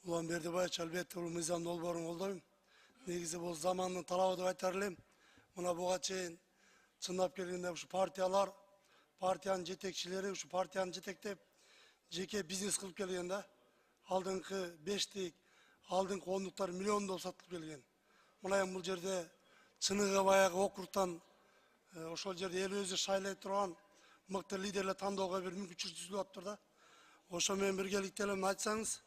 Улан Бердібаевич, албетте бул мыйзам долбоорун колдойм. Негизи бул замандын талабы деп айтар элем. Мына буга чейин чындап келгенде ушу партиялар, партиянын жетекчилери ушу партияны жетектеп, жеке бизнес кылып келген да. Алдыңкы бештик, алдыңкы ондуктар миллиондоп сатылып келген. Мына эми бул жерде чыныгы баягы округтан ошол жерде эл өзү шайлай турган мыкты лидерлер тандоого бир мүмкүнчүлүк түзүлүп атыптыр да. Ошо менен биргеликте эле айтсаңыз,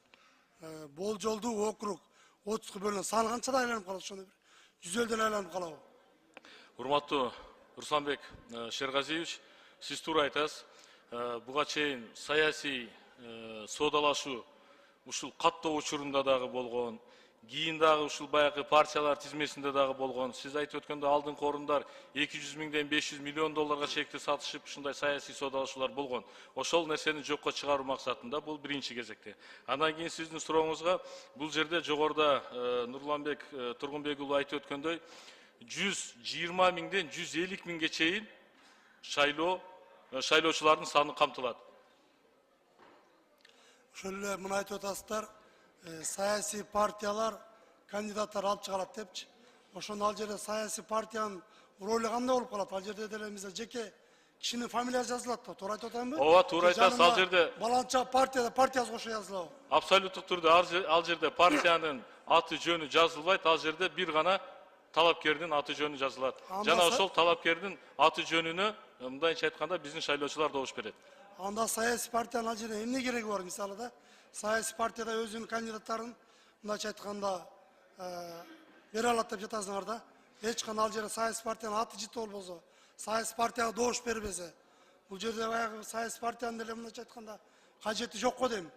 болжолдуу округ 30 бөлүнөт. Саны канчада айланып калат ошондо бир 100 айланып калабы? Урматтуу Русланбек Шергазиевич, сиз туура айтасыз. Буга чейин саясий соодалашуу ушул каттоо учурунда дагы болгон, кийин дагы ушул баягы партиялар тизмесинде дагы болгон. Сиз айтып өткөндө алдыңкы орундар 200 миңден 500 миллион долларга чейинки сатышып, ушундай саясий соодалашуулар болгон. Ошол нерсени жокко чыгаруу максатында бул биринчи кезекте. Андан кийин сиздин сурооңузга бул жерде жогоруда Нурланбек Тургунбек уулу айтып өткөндөй 120 миңден 150 миңге чейин шайлоочулардын саны камтылат. Ошол эле мына айтып атасыздар, саясий партиялар кандидаттар алып чыгарат депчи. Ошондо ал жерде саясий партиянын ролу кандай болуп калат? Ал жерде деле эмесе жеке кишинин фамилиясы жазылат да, туура айтып атамбы? Ооба, туура айтасыз. Ал жерде баланча партиясы кошо жазылабы? Абсолюттук түрдө ал жерде партиянын аты жөнү жазылбайт, ал жерде бир гана талапкердин аты жөнү жазылат. Жана ошол талапкердин аты жөнүнө мындайча айтканда биздин шайлоочулар добуш берет. Анда саясий партиянын ал жерде эмне кереги бар? Мисалы да, саясий партияда өзүнүн кандидаттарын мындайча айтканда бере алат деп жатасыңар да. Эч кандай ал жерде саясий партиянын аты жыты болбосо, саясий партияга добуш бербесе, бул жерде баягы саясий партиянын деле мындайча айтканда кажети жок го дейм.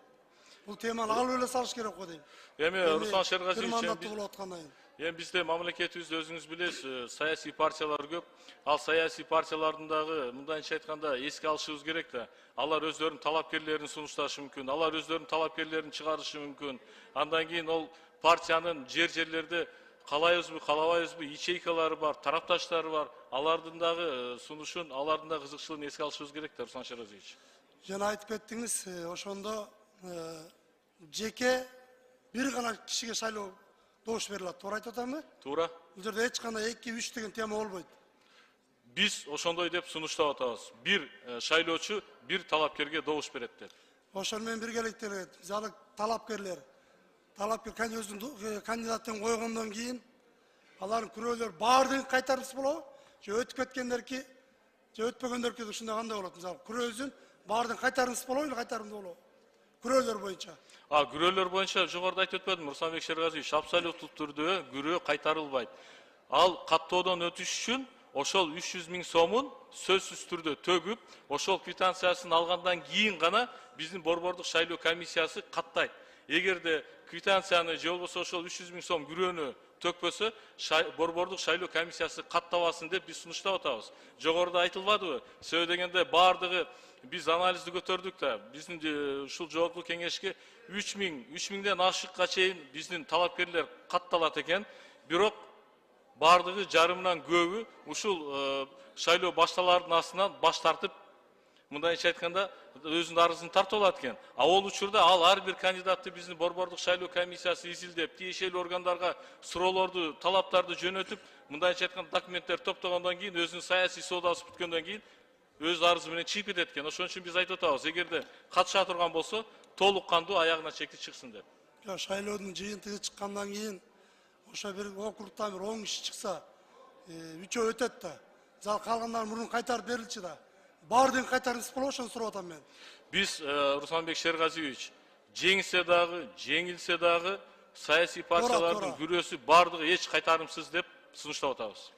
Бул теманы алып эле салыш керек го дейм. Эми Руслан Шергазиевич, мандаттуу болуп аткандан кийин. Эми бизде мамлекетибизде өзүңүз билесиз, саясий партиялар көп. Ал саясий партиялардын дагы мындайча айтканда эске алышыбыз керек да. Алар өздөрүнүн талапкерлерин сунушташы мүмкүн, алар өздөрүнүн талапкерлерин чыгарышы мүмкүн. Андан кийин ол партиянын жерлерде каалайбызбы, каалабайбызбы, ячейкалары бар, тарапташтары бар. Алардын дагы сунушун, алардын дагы кызыкчылыгын эске алышыбыз керек да, Руслан Шергазиевич. Жана айтып кеттиңиз, ошондо жеке бир гана кишиге шайлоо добуш берилет. Туура айтып атамбы? Туура. Бул жерде эч кандай 2-3 деген тема болбойт. Биз ошондой деп сунуштап атабыз. Бир шайлоочу бир талапкерге добуш берет деп. Ошол менен биргеликте мисалы талапкер өзүнүн кандидатын койгондон кийин алардын күрөөлөрү баардыгын кайтарымсыз болобу? Же өтүп кеткендерки, же өтпөгөндөркү ушундай кандай болот? Мисалы күрөөсүн баардыгын кайтарымсыз болобу, же кайтарымдуу болобу? Күрөөлөр боюнча. Күрөөлөр боюнча жогоруда айтып өтпөдүмбү, Русланбек Шергазиевич, абсолюттук түрдө күрөө кайтарылбайт. Ал каттоодон өтүш үчүн ошол 300 миң сомун сөзсүз түрдө төгүп, ошол квитанциясын алгандан кийин гана биздин борбордук шайлоо комиссиясы каттайт. Эгерде квитанцияны же болбосо ошол 300 миң сом күрөөнү төкпөсө, борбордук шайлоо комиссиясы каттабасын деп биз сунуштап атабыз. Жогоруда айтылбадыбы? Себеби дегенде баардыгы биз анализди көтөрдүк да, биздин ушул жогорку кеңешке 3 миңден ашыкка чейин биздин талапкерлер катталат экен. Бирок баардыгы жарымынан көбү ушул шайлоо башталаардын астынан баш тартып, мындайча айтканда өзүнүн арызын тартып алат экен. Ал учурда ар бир кандидатты биздин борбордук шайлоо комиссиясы изилдеп, тиешелүү органдарга суроолорду, талаптарды жөнөтүп, мындайча айтканда документтер топтогондон кийин, өзүнүн саясий соодасы бүткөндөн кийин өз арызы менен чыгып кетет экен. Ошон үчүн биз айтып атабыз, эгерде катыша турган болсо, толук кандуу аягына чейин чыксын деп. Шайлоодун жыйынтыгы чыккандан кийин ошо бир округтан бир 10 киши чыкса, 3-өө өтөт да. Зал калгандарын мурун кайтарып берилчи да. Баардыгын кайтарыңыз болобу, ошону сурап атам мен. Биз Русланбек Шергазиевич, жеңсе дагы, жеңилсе дагы саясий партиялардын күрөөсү баардыгы эч кайтарымсыз деп сунуштап атабыз.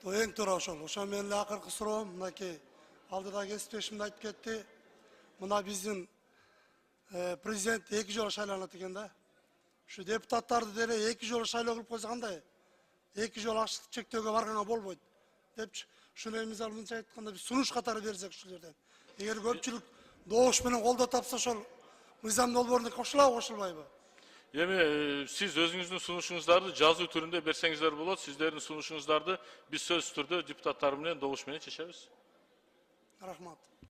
Эң туура ошол. Ошо менен эле акыркы суроом, мынакей алдыда кесиптешимде айтып кетти. Мына биздин президент 2 жолу шайланат экен да. Ушу депутаттарды деле 2 жолу шайлоо кылып койсо кандай? 2 жолу аштык чектөөгө барганга болбойт депчи. Ушуну мисалы мынча айтканда биз сунуш катары берсек ушул жерден. Эгер көпчүлүк добуш менен колдоо тапса, ошол мыйзам долбооруна кошулабы, кошулбайбы? Эми сиз өзүңүздүн сунушуңуздарды жазуу түрүндө берсеңиздер болот. Сиздердин сунушуңуздарды биз сөзсүз түрдө депутаттар менен добуш менен чечебиз. Рахмат.